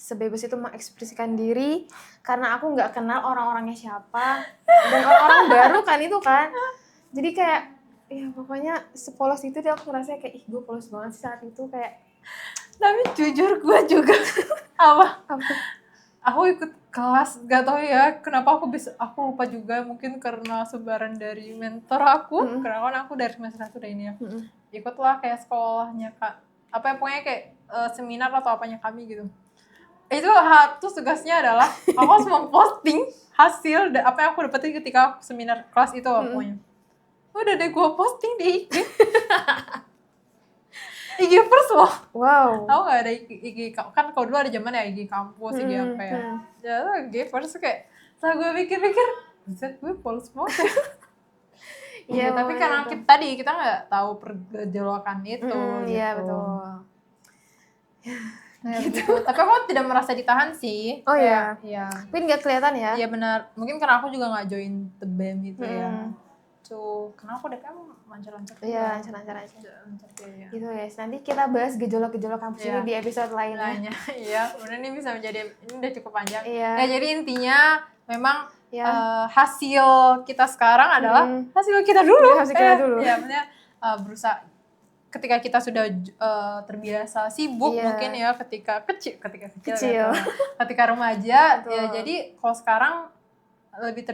Speaker 1: sebebas itu mengekspresikan diri karena aku nggak kenal orang-orangnya siapa dan orang-orang baru kan itu kan, jadi kayak ya pokoknya sepolos itu dia aku ngerasa kayak gue polos banget sih saat itu kayak.
Speaker 2: Tapi jujur gue juga aku ikut kelas, gak tau ya kenapa aku lupa juga, mungkin karena sebaran dari mentor aku, karena kan aku dari semester 1 udah ini ya, ikutlah kayak sekolahnya kak, apa ya pokoknya kayak seminar atau apanya kami gitu. Itu tugasnya adalah aku harus memposting hasil apa yang aku dapetin ketika seminar kelas itu pokoknya. Udah deh gue posting di IG. IG first loh.
Speaker 1: Wow.
Speaker 2: Tahu nggak ada IG kan kalau dulu ada zaman ya IG kampus, IG apa ya. Ya IG first kayak setelah gue pikir-pikir, buset gue polos banget ya. Iya, tapi karena kita nggak tahu pergejolakan itu.
Speaker 1: Iya betul.
Speaker 2: Nah, gitu. Tapi aku tidak merasa ditahan sih.
Speaker 1: Oh iya.
Speaker 2: Iya.
Speaker 1: Tapi nggak kelihatan ya?
Speaker 2: Iya benar. Mungkin karena aku juga nggak join the BEM gitu ya. Karena aku DPM lancar-lancar.
Speaker 1: Iya, lancar-lancar aja.
Speaker 2: Ya.
Speaker 1: Gitu guys. Nanti kita bahas gejolak-gejolak kampus ini di episode lainnya.
Speaker 2: Iya, udah ini bisa menjadi, ini udah cukup panjang.
Speaker 1: Iya.
Speaker 2: Nah, jadi intinya memang hasil kita sekarang adalah hasil kita dulu.
Speaker 1: Hasil kita dulu.
Speaker 2: Ya, maksudnya berusaha ketika kita sudah terbiasa sibuk mungkin ya ketika kecil. Ketika remaja ya, jadi kalau sekarang lebih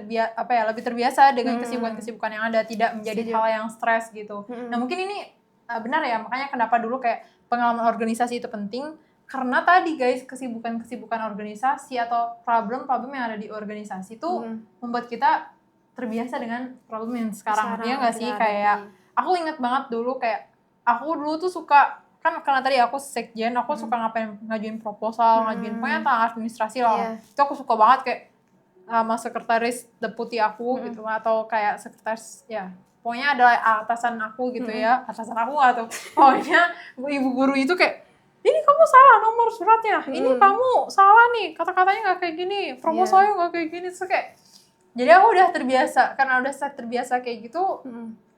Speaker 2: terbiasa dengan kesibukan-kesibukan yang ada, tidak menjadi hal yang stres gitu. Nah mungkin ini benar ya, makanya kenapa dulu kayak pengalaman organisasi itu penting, karena tadi guys kesibukan organisasi atau problem yang ada di organisasi itu membuat kita terbiasa dengan problem yang sekarang ya nggak sih. Kayak aku inget banget dulu kayak aku dulu tuh suka, kan karena tadi aku sekjen, aku suka ngajuin proposal, ngajuin pokoknya tentang administrasi lah. Itu aku suka banget kayak sama sekretaris deputi aku gitu, atau kayak sekretaris ya pokoknya ada atasan aku gitu ya, atasan aku atau pokoknya ibu guru itu kayak, ini kamu salah nomor suratnya, ini kamu salah nih kata-katanya nggak kayak gini, proposalnya nggak kayak gini. Terus kayak jadi aku udah terbiasa, karena udah terbiasa kayak gitu.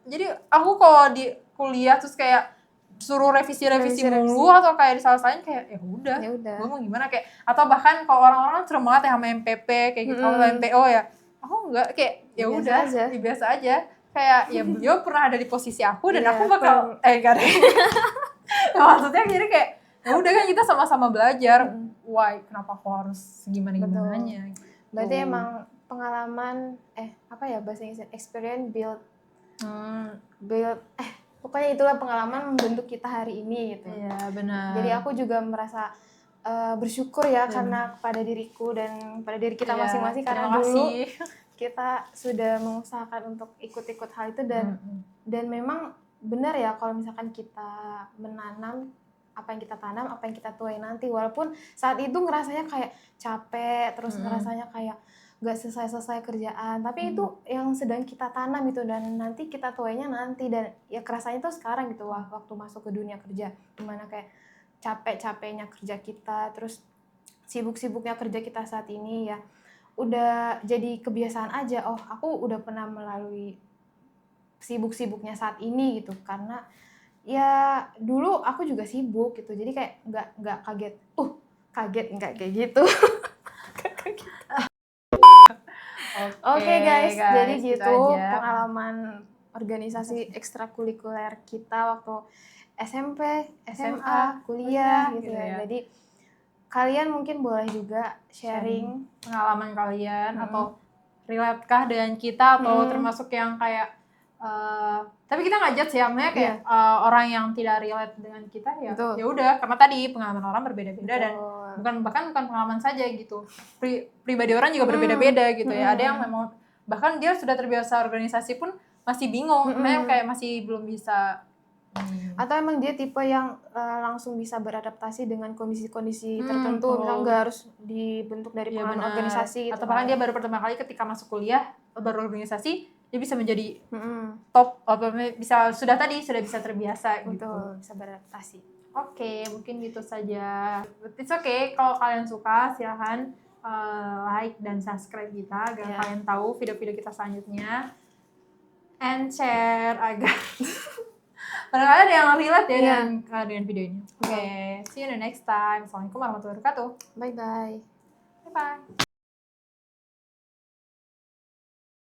Speaker 2: Jadi aku kalau di kuliah terus kayak suruh revisi mulu atau kayak disalah-salahin, kayak ya udah gue mau gimana, kayak atau bahkan kalau orang-orang serem banget ya sama MPP kayak gitu, atau MPO ya, aku enggak, kayak ya udah biasa aja. kayak ya beliau pernah ada di posisi aku dan
Speaker 1: Iya,
Speaker 2: aku bakal enggak deh. Ya, maksudnya akhirnya kayak ya udah kan kita sama-sama belajar. Why kenapa aku harus gimana-gimananya.
Speaker 1: Berarti emang pengalaman apa ya bahasa Inggrisnya, experience build pokoknya itulah pengalaman membentuk kita hari ini gitu.
Speaker 2: Iya, benar.
Speaker 1: Jadi aku juga merasa bersyukur ya karena pada diriku dan pada diri kita masing-masing, karena
Speaker 2: terima
Speaker 1: dulu
Speaker 2: kasih.
Speaker 1: kita sudah mengusahakan untuk ikut-ikut hal itu dan memang benar ya kalau misalkan kita menanam apa yang kita tanam, apa yang kita tuai nanti, walaupun saat itu ngerasanya kayak capek, terus ngerasanya kayak gak selesai-selesai kerjaan, tapi itu yang sedang kita tanam itu dan nanti kita tuainya nanti, dan ya kerasanya tuh sekarang gitu waktu masuk ke dunia kerja, dimana kayak capek-capeknya kerja kita, terus sibuk-sibuknya kerja kita saat ini ya udah jadi kebiasaan aja. Oh, aku udah pernah melalui sibuk-sibuknya saat ini gitu, karena ya dulu aku juga sibuk gitu, jadi kayak nggak kaget nggak kayak gitu. Oke guys, jadi gitu
Speaker 2: aja.
Speaker 1: pengalaman organisasi ekstrakurikuler kita waktu SMP, SMA, kuliah gitu ya. Jadi kalian mungkin boleh juga sharing
Speaker 2: pengalaman kalian atau relate-kah dengan kita atau termasuk yang kayak tapi kita nggak judge ya, maksudnya kayak orang yang tidak relate dengan kita ya ya udah, karena tadi pengalaman orang berbeda-beda dan bukan pengalaman saja gitu, pribadi orang juga berbeda-beda gitu ya. Ada yang memang bahkan dia sudah terbiasa organisasi pun masih bingung, kayak masih belum bisa.
Speaker 1: Atau emang dia tipe yang langsung bisa beradaptasi dengan kondisi-kondisi tertentu, misalnya nggak harus dibentuk dari pengalaman organisasi gitu.
Speaker 2: Atau bahkan dia baru pertama kali ketika masuk kuliah baru organisasi dia bisa menjadi top, atau sudah bisa terbiasa gitu.
Speaker 1: Betul, bisa beradaptasi.
Speaker 2: Oke, mungkin gitu saja. It's okay kalau kalian suka, silahkan like dan subscribe kita agar kalian tahu video-video kita selanjutnya, and share agar barangkali ada yang relate ya dengan video ini. Oke, see you in the next time. Assalamualaikum warahmatullahi wabarakatuh.
Speaker 1: Bye bye.
Speaker 2: Bye bye.